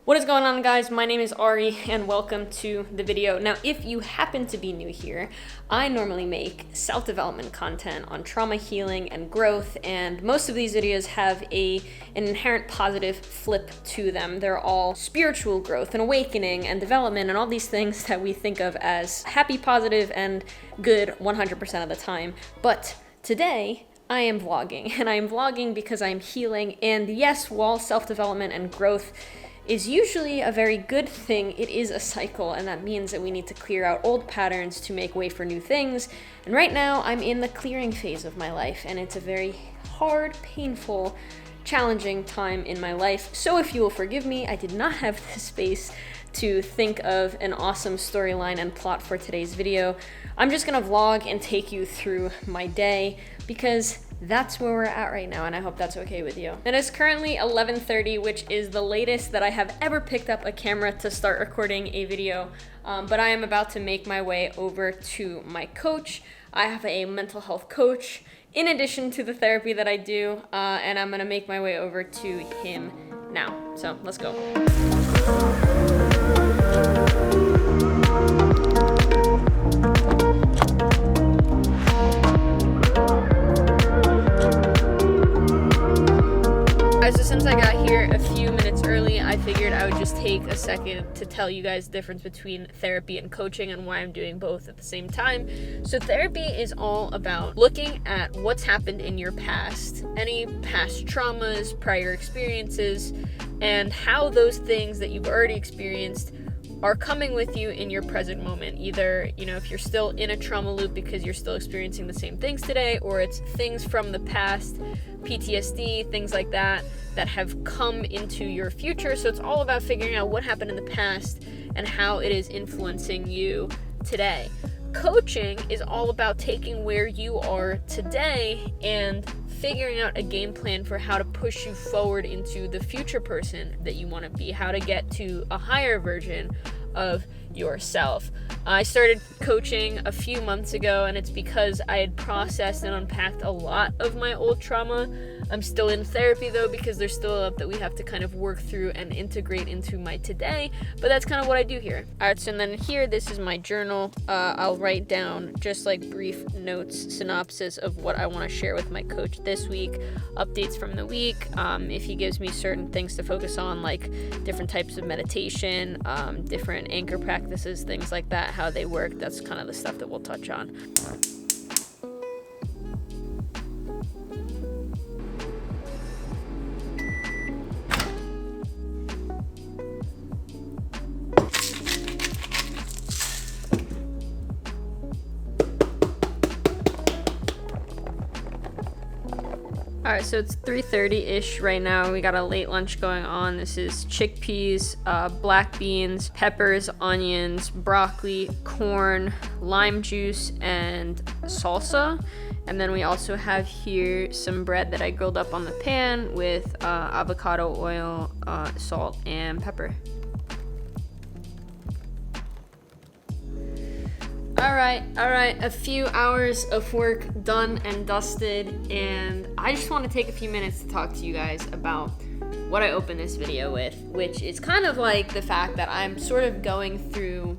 What is going on, guys? My name is Ari and welcome to the video. Now, if you happen to be new here, I normally make self-development content on trauma healing and growth, and most of these videos have an inherent positive flip to them. They're all spiritual growth and awakening and development and all these things that we think of as happy, positive, and good 100% of the time. But today, I am vlogging, and I am vlogging because I am healing, and yes, while self-development and growth is usually a very good thing, it is a cycle, and that means that we need to clear out old patterns to make way for new things. And right now I'm in the clearing phase of my life, and it's a very hard, painful, challenging time in my life. So if you will forgive me, I did not have the space to think of an awesome storyline and plot for today's video. I'm just gonna vlog and take you through my day because that's where we're at right now, and I hope that's okay with you. It is currently 11:30, which is the latest that I have ever picked up a camera to start recording a video, but I am about to make my way over to my coach. I have a mental health coach in addition to the therapy that I do, and I'm gonna make my way over to him now. So let's go. So since I got here a few minutes early, I figured I would just take a second to tell you guys the difference between therapy and coaching and why I'm doing both at the same time. So therapy is all about looking at what's happened in your past, any past traumas, prior experiences, and how those things that you've already experienced are coming with you in your present moment. Either, if you're still in a trauma loop because you're still experiencing the same things today, or it's things from the past, PTSD, things like that have come into your future. So it's all about figuring out what happened in the past and how it is influencing you today. Coaching is all about taking where you are today and figuring out a game plan for how to push you forward into the future person that you want to be, how to get to a higher version of yourself. I started coaching a few months ago, and it's because I had processed and unpacked a lot of my old trauma. I'm still in therapy though, because there's still a lot that we have to kind of work through and integrate into my today, but that's kind of what I do here. Alright, so then here, this is my journal. I'll write down just like brief notes, synopsis of what I want to share with my coach this week, updates from the week, if he gives me certain things to focus on, like different types of meditation, different anchor practices, things like that, how they work. That's kind of the stuff that we'll touch on. Alright, so it's 3:30-ish right now. We got a late lunch going on. This is chickpeas, black beans, peppers, onions, broccoli, corn, lime juice, and salsa. And then we also have here some bread that I grilled up on the pan with avocado oil, salt, and pepper. All right, a few hours of work done and dusted, and I just want to take a few minutes to talk to you guys about what I opened this video with, which is kind of like the fact that I'm sort of going through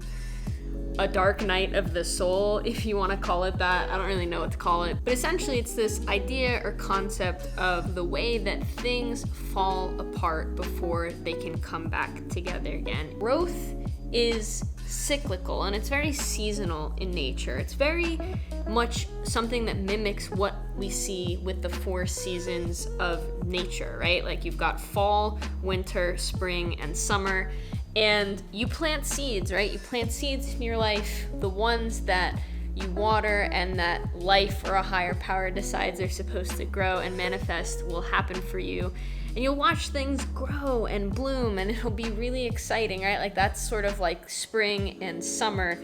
a dark night of the soul, if you want to call it that. I don't really know what to call it, but essentially it's this idea or concept of the way that things fall apart before they can come back together again. Growth is cyclical, and it's very seasonal in nature. It's very much something that mimics what we see with the 4 seasons of nature, right? Like you've got fall, winter, spring, and summer, and you plant seeds, right? You plant seeds in your life, the ones that you water and that life or a higher power decides they're supposed to grow and manifest will happen for you. And you'll watch things grow and bloom, and it'll be really exciting, right? Like that's sort of like spring and summer.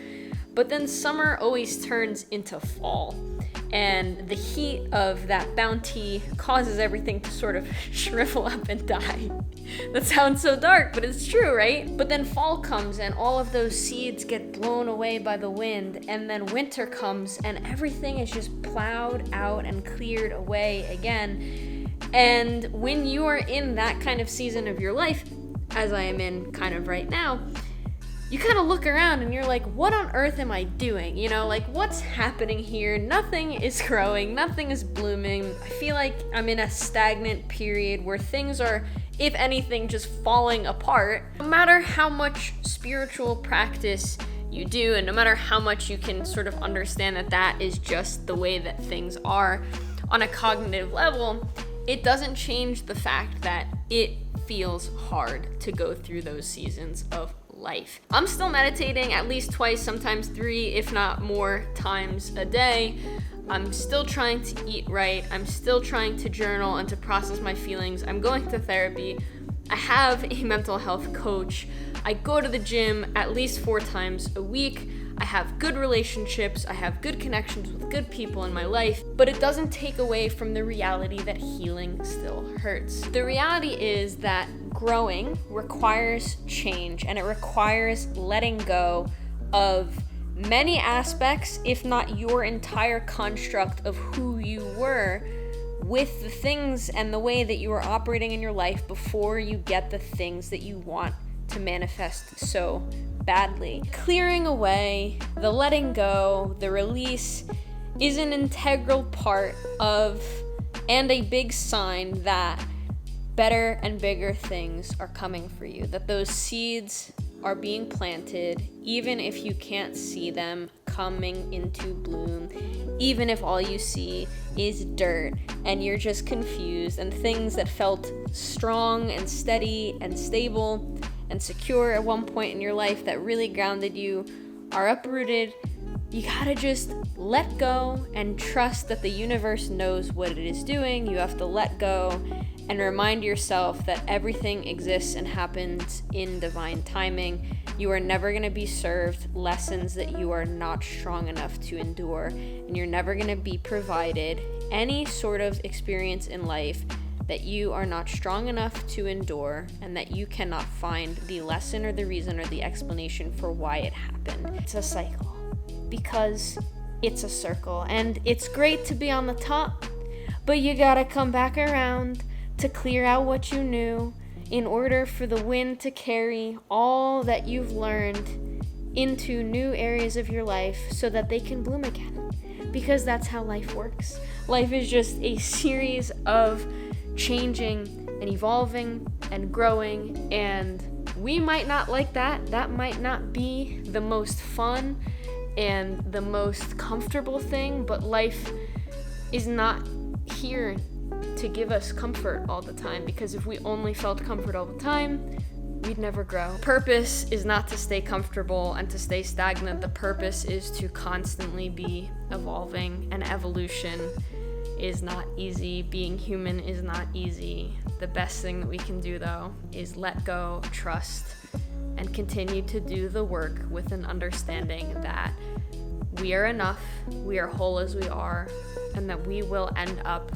But then summer always turns into fall, and the heat of that bounty causes everything to sort of shrivel up and die. That sounds so dark, but it's true, right? But then fall comes and all of those seeds get blown away by the wind, and then winter comes and everything is just plowed out and cleared away again. And when you are in that kind of season of your life, as I am in kind of right now, you kind of look around and you're like, what on earth am I doing? You know, like, what's happening here? Nothing is growing, nothing is blooming. I feel like I'm in a stagnant period where things are, if anything, just falling apart. No matter how much spiritual practice you do, and no matter how much you can sort of understand that that is just the way that things are on a cognitive level, it doesn't change the fact that it feels hard to go through those seasons of life. I'm still meditating at least twice, sometimes 3, if not more times a day. I'm still trying to eat right. I'm still trying to journal and to process my feelings. I'm going to therapy. I have a mental health coach. I go to the gym at least 4 times a week. I have good relationships. I have good connections with good people in my life, but it doesn't take away from the reality that healing still hurts. The reality is that growing requires change, and it requires letting go of many aspects, if not your entire construct of who you were, with the things and the way that you are operating in your life before you get the things that you want to manifest so badly. Clearing away, the letting go, the release is an integral part of and a big sign that better and bigger things are coming for you, that those seeds are being planted, even if you can't see them coming into bloom, even if all you see is dirt and you're just confused, and things that felt strong and steady and stable and secure at one point in your life that really grounded you are uprooted. You gotta just let go and trust that the universe knows what it is doing. You have to let go and remind yourself that everything exists and happens in divine timing. You are never gonna be served lessons that you are not strong enough to endure, and you're never gonna be provided any sort of experience in life that you are not strong enough to endure, and that you cannot find the lesson or the reason or the explanation for why it happened. It's a cycle, because it's a circle, and it's great to be on the top, but you gotta come back around to clear out what you knew in order for the wind to carry all that you've learned into new areas of your life so that they can bloom again. Because that's how life works. Life is just a series of changing and evolving and growing, and we might not like that. That might not be the most fun and the most comfortable thing, but life is not here to give us comfort all the time, because if we only felt comfort all the time, we'd never grow. Purpose is not to stay comfortable and to stay stagnant. The purpose is to constantly be evolving, and evolution is not easy. Being human is not easy. The best thing that we can do, though, is let go, trust, and continue to do the work with an understanding that we are enough, we are whole as we are, and that we will end up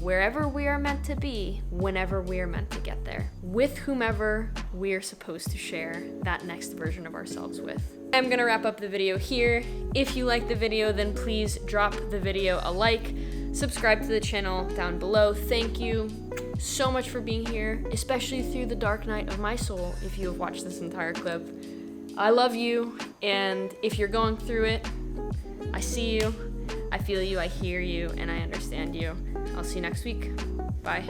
wherever we are meant to be, whenever we are meant to get there, with whomever we are supposed to share that next version of ourselves with. I'm gonna wrap up the video here. If you like the video, then please drop the video a like, subscribe to the channel down below. Thank you so much for being here, especially through the dark night of my soul, if you have watched this entire clip. I love you, and if you're going through it, I see you, I feel you, I hear you, and I understand you. I'll see you next week. Bye.